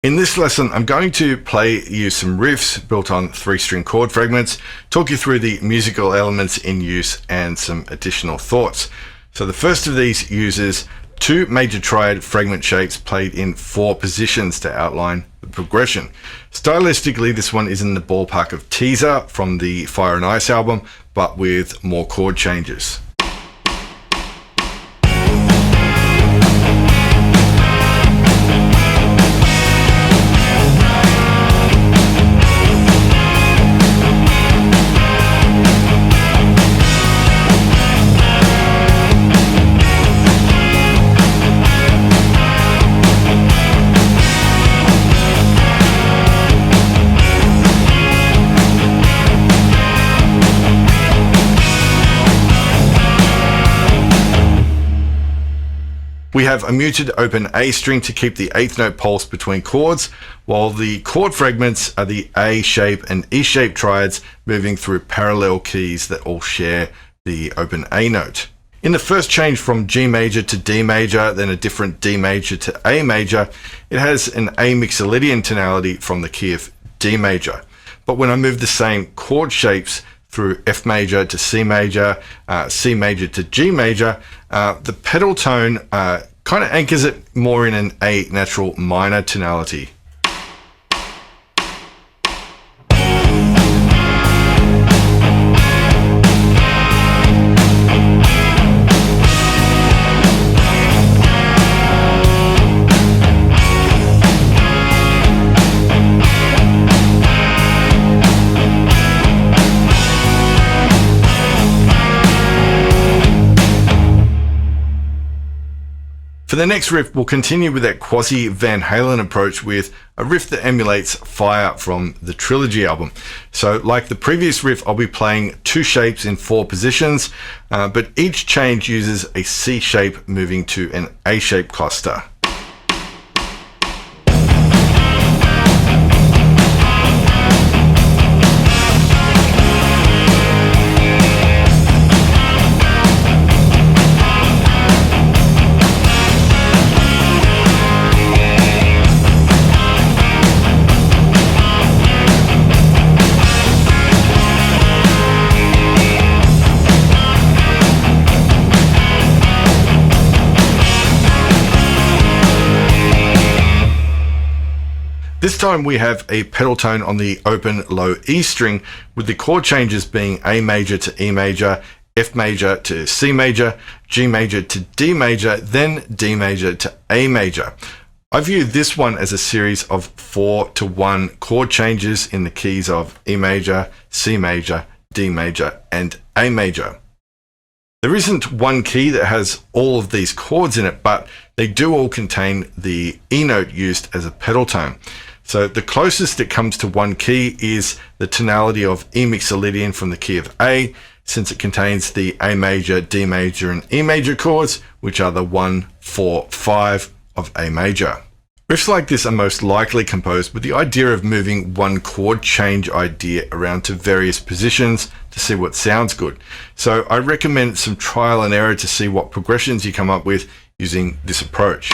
In this lesson, I'm going to play you some riffs built on 3-string chord fragments, talk you through the musical elements in use and some additional thoughts. So the first of these uses 2 major triad fragment shapes played in 4 positions to outline the progression. Stylistically, this one is in the ballpark of Teaser from the Fire and Ice album, but with more chord changes. We have a muted open A string to keep the 8th note pulse between chords, while the chord fragments are the A shape and E shape triads moving through parallel keys that all share the open A note. In the first change from G major to D major, then a different D major to A major, it has an A mixolydian tonality from the key of D major. But when I move the same chord shapes through F major to C major to G major, the pedal tone kind of anchors it more in an A natural minor tonality. For the next riff, we'll continue with that quasi-Van Halen approach with a riff that emulates Fire from the Trilogy album. So like the previous riff, I'll be playing 2 shapes in 4 positions, but each change uses a C shape moving to an A shape cluster. This time we have a pedal tone on the open low E string, with the chord changes being A major to E major, F major to C major, G major to D major, then D major to A major. I view this one as a series of 4-to-1 chord changes in the keys of E major, C major, D major, and A major. There isn't one key that has all of these chords in it, but they do all contain the E note used as a pedal tone. So the closest it comes to one key is the tonality of E mixolydian from the key of A, since it contains the A major, D major, and E major chords, which are the 1, 4, 5 of A major. Riffs like this are most likely composed with the idea of moving one chord change idea around to various positions to see what sounds good. So I recommend some trial and error to see what progressions you come up with using this approach.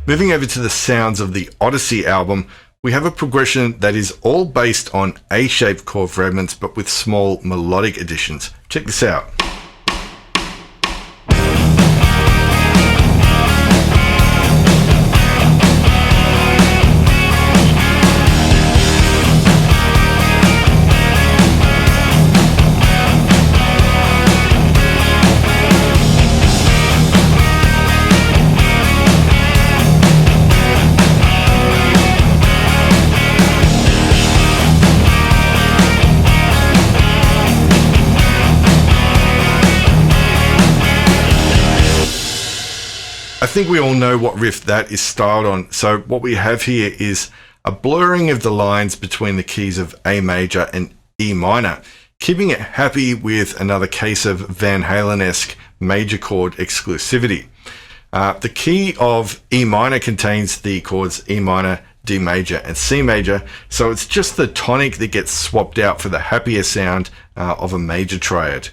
Moving over to the sounds of the Odyssey album, we have a progression that is all based on A-shaped chord fragments, but with small melodic additions. Check this out. I think we all know what riff that is styled on. So what we have here is a blurring of the lines between the keys of A major and E minor. keeping it happy with another case of Van Halen-esque major chord exclusivity. The key of E minor contains the chords E minor, D major, and C major, so it's just the tonic that gets swapped out for the happier sound of a major triad.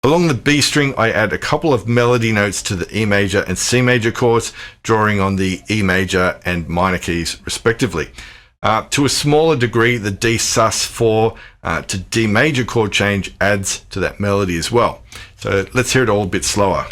Along the B string, I add a couple of melody notes to the E major and C major chords, drawing on the E major and minor keys respectively. To a smaller degree, the D sus4 to D major chord change adds to that melody as well. So let's hear it all a bit slower.